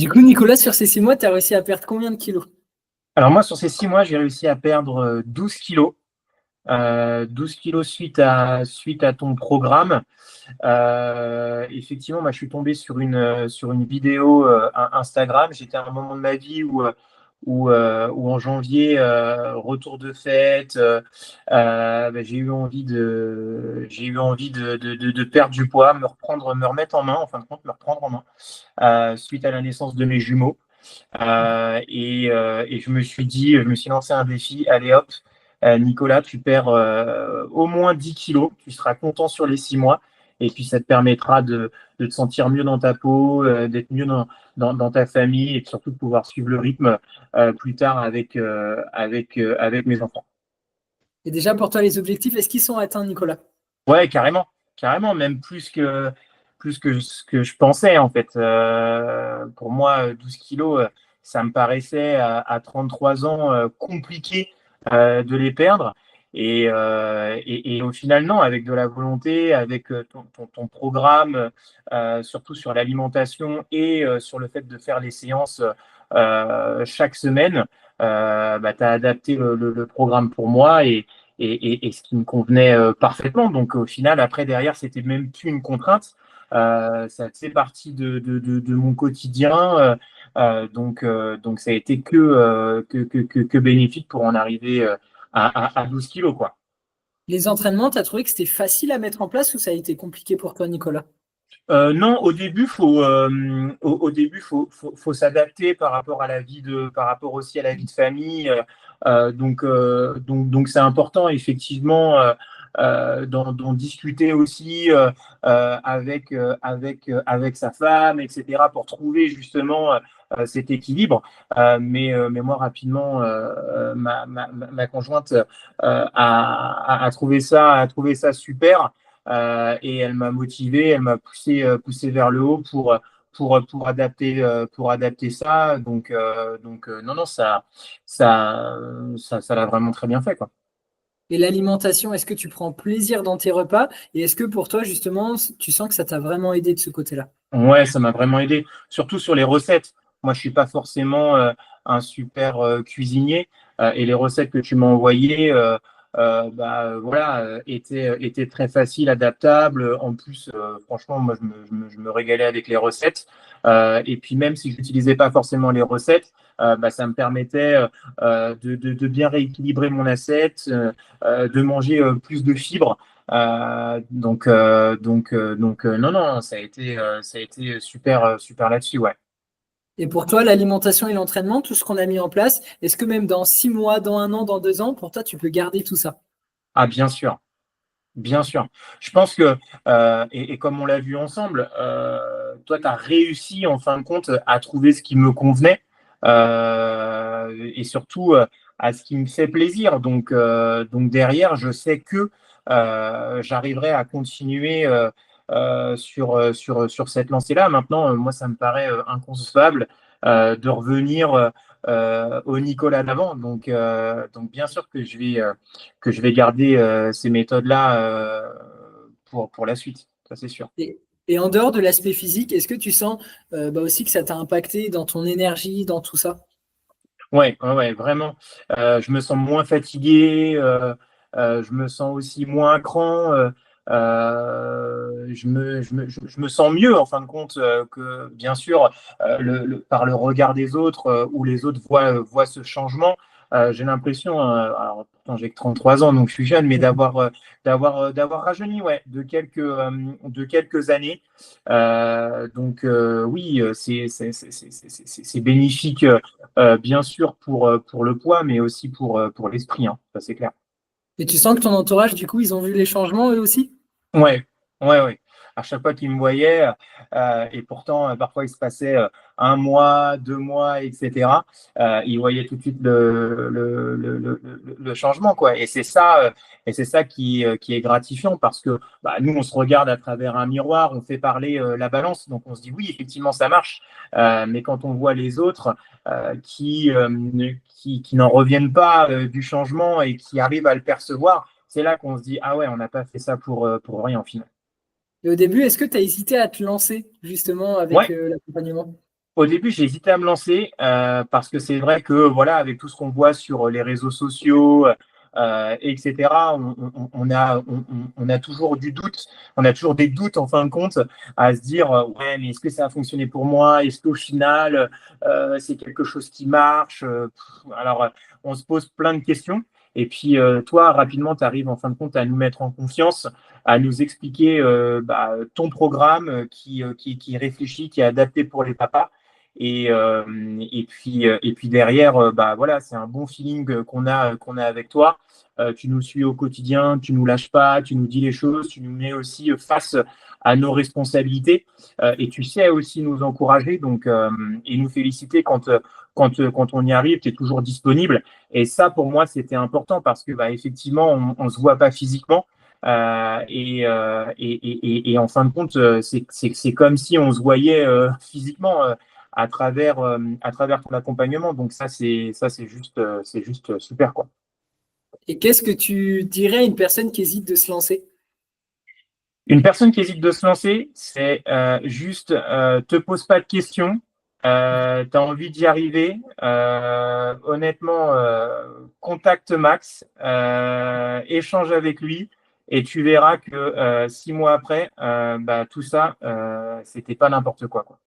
Du coup, Nicolas, sur ces 6 mois, tu as réussi à perdre combien de kilos? Alors moi, sur ces 6 mois, j'ai réussi à perdre 12 kilos. 12 kilos suite à ton programme. Effectivement, moi, je suis tombé sur une vidéo Instagram. J'étais à un moment de ma vie où en janvier, retour de fête, j'ai eu envie de perdre du poids, me remettre en main, en fin de compte, me reprendre en main, suite à la naissance de mes jumeaux. Et je me suis lancé un défi. Allez hop, Nicolas, tu perds au moins 10 kilos. Tu seras content sur les 6 mois. Et puis, ça te permettra de te sentir mieux dans ta peau, d'être mieux dans ta famille et surtout de pouvoir suivre le rythme plus tard avec mes enfants. Et déjà, pour toi, les objectifs, est-ce qu'ils sont atteints, Nicolas? Ouais, carrément, carrément, même plus que ce que je pensais en fait. Pour moi, 12 kilos, ça me paraissait à 33 ans compliqué de les perdre. Et au final, non, avec de la volonté, avec ton programme, surtout sur l'alimentation et sur le fait de faire les séances chaque semaine, tu as adapté le programme pour moi et ce qui me convenait parfaitement. Donc au final, après, derrière, c'était même plus une contrainte. Ça fait partie de mon quotidien. Donc ça a été que bénéfique pour en arriver à 12 kilos, quoi. Les entraînements, tu as trouvé que c'était facile à mettre en place ou ça a été compliqué pour toi, Nicolas? Non, au début, faut s'adapter par rapport aussi à la vie de famille. Donc c'est important effectivement d'en discuter aussi avec sa femme, etc., pour trouver justement cet équilibre. Mais moi rapidement, ma conjointe a trouvé ça super. Et elle m'a motivé, elle m'a poussé vers le haut pour adapter ça. Donc non, non, ça l'a vraiment très bien fait, quoi. Et l'alimentation, est-ce que tu prends plaisir dans tes repas? Et est-ce que pour toi, justement, tu sens que ça t'a vraiment aidé de ce côté-là? Ouais, ça m'a vraiment aidé, surtout sur les recettes. Moi, je suis pas forcément un super cuisinier, et les recettes que tu m'as envoyées, voilà, étaient très faciles, adaptables. En plus, franchement, moi, je me régalais avec les recettes. Et puis, même si je n'utilisais pas forcément les recettes, ça me permettait de bien rééquilibrer mon assiette, de manger plus de fibres. Non, non, ça a été super, super là-dessus, ouais. Et pour toi, l'alimentation et l'entraînement, tout ce qu'on a mis en place, est-ce que même dans 6 mois, dans 1 an, dans 2 ans, pour toi, tu peux garder tout ça? Ah, bien sûr, bien sûr. Je pense que, et comme on l'a vu ensemble, toi, tu as réussi en fin de compte à trouver ce qui me convenait, et surtout à ce qui me fait plaisir. Donc derrière, je sais que j'arriverai à continuer sur cette lancée-là. Maintenant, moi, ça me paraît inconcevable de revenir au Nicolas d'avant. Donc bien sûr que je vais garder ces méthodes-là pour la suite, ça c'est sûr. Et en dehors de l'aspect physique, est-ce que tu sens aussi que ça t'a impacté dans ton énergie, dans tout ça? Ouais, ouais, ouais, vraiment. Je me sens moins fatigué, je me sens aussi moins à cran, je me sens mieux en fin de compte que, bien sûr, par le regard des autres, où les autres voient ce changement. J'ai l'impression, alors pourtant j'ai que 33 ans, donc je suis jeune, mais d'avoir rajeuni, ouais, de quelques années. Donc oui, c'est bénéfique. Bien sûr pour le poids, mais aussi pour l'esprit, hein, ça c'est clair. Et tu sens que ton entourage, du coup, ils ont vu les changements eux aussi? Ouais, ouais, ouais. À chaque fois qu'ils me voyaient, et pourtant, parfois il se passait 1 mois, 2 mois, etc. Ils voyaient tout de suite le changement, quoi. Et c'est ça qui est gratifiant parce que nous, on se regarde à travers un miroir, on fait parler la balance, donc on se dit oui, effectivement, ça marche. Mais quand on voit les autres qui n'en reviennent pas du changement et qui arrivent à le percevoir, c'est là qu'on se dit, ah ouais, on n'a pas fait ça pour rien, au final. Et au début, est-ce que tu as hésité à te lancer justement avec Ouais, l'accompagnement? Au début, j'ai hésité à me lancer parce que c'est vrai que voilà, avec tout ce qu'on voit sur les réseaux sociaux, etc., on a toujours du doute, on a toujours des doutes en fin de compte à se dire ouais, mais est-ce que ça a fonctionné pour moi? Est-ce qu'au final, c'est quelque chose qui marche? Alors, on se pose plein de questions. Et puis, toi, rapidement, tu arrives en fin de compte à nous mettre en confiance, à nous expliquer ton programme qui réfléchit, qui est adapté pour les papas. Et, euh, et puis derrière, voilà, c'est un bon feeling qu'on a avec toi. Tu nous suis au quotidien, tu nous lâches pas, tu nous dis les choses, tu nous mets aussi face à nos responsabilités et tu sais aussi nous encourager donc, et nous féliciter quand on y arrive, tu es toujours disponible. Et ça, pour moi, c'était important parce que effectivement, on ne se voit pas physiquement. Et en fin de compte, c'est comme si on se voyait physiquement à travers ton accompagnement. Donc c'est juste super quoi. Et qu'est-ce que tu dirais à une personne qui hésite de se lancer? Une personne qui hésite de se lancer, c'est juste te pose pas de questions. Tu as envie d'y arriver. Honnêtement, contacte Max, échange avec lui et tu verras que 6 mois après, tout ça, c'était pas n'importe quoi, quoi.